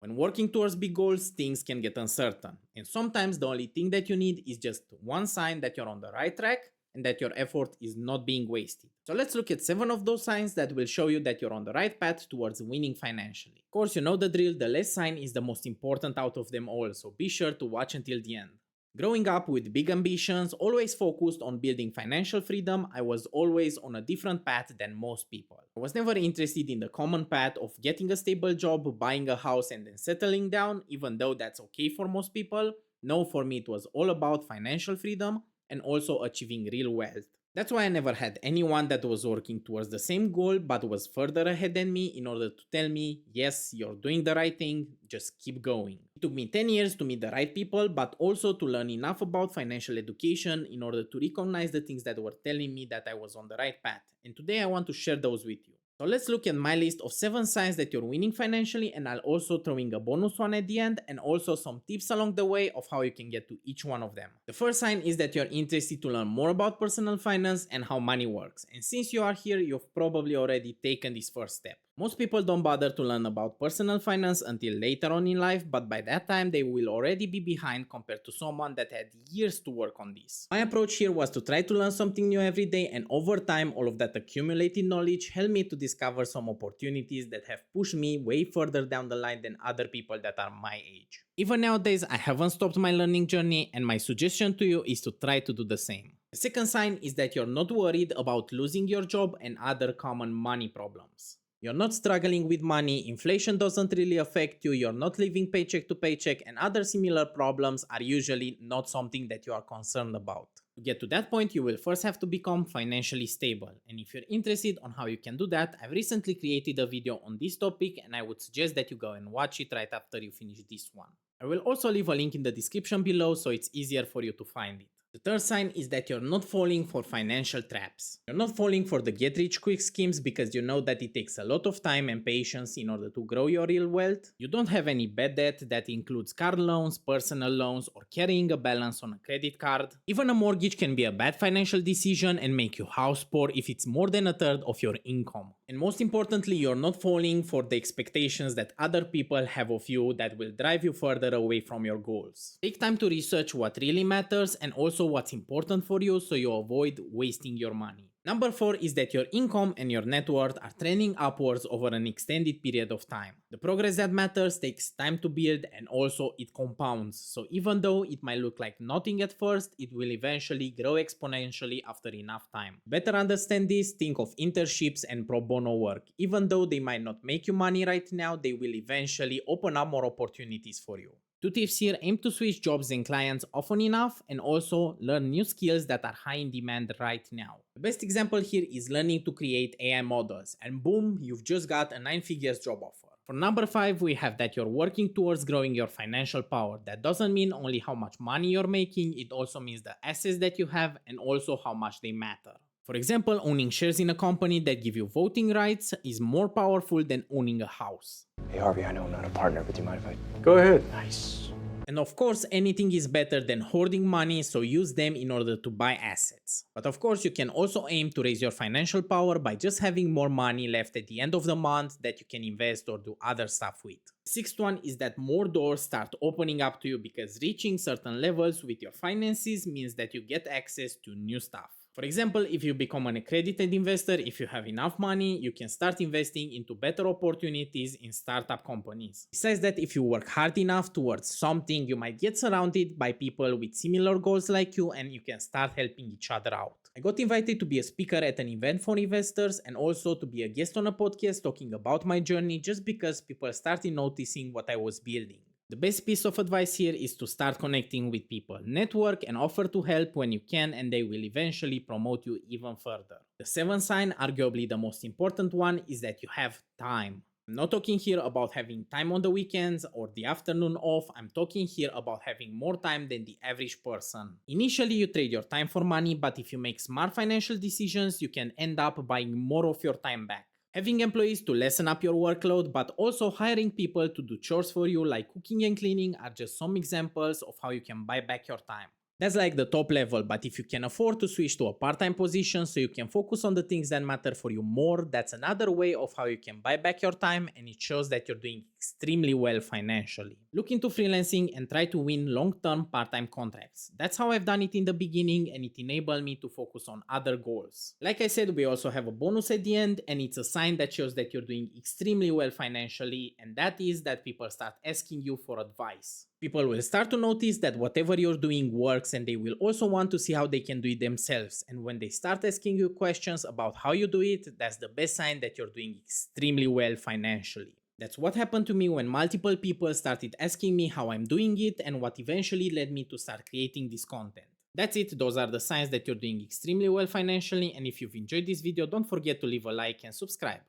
When working towards big goals, things can get uncertain, and sometimes the only thing that you need is just one sign that you're on the right track and that your effort is not being wasted. So let's look at 7 of those signs that will show you that you're on the right path towards winning financially. Of course, you know the drill, the last sign is the most important out of them all, so be sure to watch until the end. Growing up with big ambitions, always focused on building financial freedom, I was always on a different path than most people. I was never interested in the common path of getting a stable job, buying a house and then settling down, even though that's okay for most people. No, for me it was all about financial freedom and also achieving real wealth. That's why I never had anyone that was working towards the same goal but was further ahead than me in order to tell me, yes, you're doing the right thing, just keep going. It took me 10 years to meet the right people, but also to learn enough about financial education in order to recognize the things that were telling me that I was on the right path. And today I want to share those with you. So let's look at my list of 7 signs that you're winning financially, and I'll also throw in a bonus one at the end and also some tips along the way of how you can get to each one of them. The first sign is that you're interested to learn more about personal finance and how money works. And since you are here, you've probably already taken this first step. Most people don't bother to learn about personal finance until later on in life, but by that time they will already be behind compared to someone that had years to work on this. My approach here was to try to learn something new every day, and over time all of that accumulated knowledge helped me to discover some opportunities that have pushed me way further down the line than other people that are my age. Even nowadays, I haven't stopped my learning journey, and my suggestion to you is to try to do the same. The second sign is that you're not worried about losing your job and other common money problems. You're not struggling with money, inflation doesn't really affect you, you're not living paycheck to paycheck, and other similar problems are usually not something that you are concerned about. To get to that point, you will first have to become financially stable. And if you're interested on how you can do that, I've recently created a video on this topic, and I would suggest that you go and watch it right after you finish this one. I will also leave a link in the description below so it's easier for you to find it. The third sign is that you're not falling for financial traps. You're not falling for the get rich quick schemes because you know that it takes a lot of time and patience in order to grow your real wealth. You don't have any bad debt that includes car loans, personal loans, or carrying a balance on a credit card. Even a mortgage can be a bad financial decision and make you house poor if it's more than a third of your income. And most importantly, you're not falling for the expectations that other people have of you that will drive you further away from your goals. Take time to research what really matters and also what's important for you so you avoid wasting your money. Number 4 is that your income and your net worth are trending upwards over an extended period of time. The progress that matters takes time to build and also it compounds. So even though it might look like nothing at first, it will eventually grow exponentially after enough time. Better understand this, think of internships and pro bono work. Even though they might not make you money right now, they will eventually open up more opportunities for you. 2 tips here: aim to switch jobs and clients often enough and also learn new skills that are high in demand right now. The best example here is learning to create AI models, and boom, you've just got a 9-figure job offer. For number 5, we have that you're working towards growing your financial power. That doesn't mean only how much money you're making, it also means the assets that you have and also how much they matter. For example, owning shares in a company that give you voting rights is more powerful than owning a house. Hey Harvey, I know I'm not a partner, but do you mind if I... Go ahead. Nice. And of course, anything is better than hoarding money, so use them in order to buy assets. But of course, you can also aim to raise your financial power by just having more money left at the end of the month that you can invest or do other stuff with. The sixth one is that more doors start opening up to you because reaching certain levels with your finances means that you get access to new stuff. For example, if you become an accredited investor, if you have enough money, you can start investing into better opportunities in startup companies. Besides that, if you work hard enough towards something, you might get surrounded by people with similar goals like you and you can start helping each other out. I got invited to be a speaker at an event for investors and also to be a guest on a podcast talking about my journey just because people started noticing what I was building. The best piece of advice here is to start connecting with people, network and offer to help when you can, and they will eventually promote you even further. The seventh sign, arguably the most important one, is that you have time. I'm not talking here about having time on the weekends or the afternoon off, I'm talking here about having more time than the average person. Initially you trade your time for money, but if you make smart financial decisions, you can end up buying more of your time back. Having employees to lessen up your workload, but also hiring people to do chores for you like cooking and cleaning are just some examples of how you can buy back your time. That's like the top level, but if you can afford to switch to a part-time position so you can focus on the things that matter for you more, that's another way of how you can buy back your time, and it shows that you're doing extremely well financially. Look into freelancing and try to win long-term part-time contracts. That's how I've done it in the beginning, and it enabled me to focus on other goals. Like I said, we also have a bonus at the end, and it's a sign that shows that you're doing extremely well financially, and that is that people start asking you for advice. People will start to notice that whatever you're doing works, and they will also want to see how they can do it themselves. And when they start asking you questions about how you do it, that's the best sign that you're doing extremely well financially. That's what happened to me when multiple people started asking me how I'm doing it, and what eventually led me to start creating this content. That's it, those are the signs that you're doing extremely well financially, and if you've enjoyed this video, don't forget to leave a like and subscribe.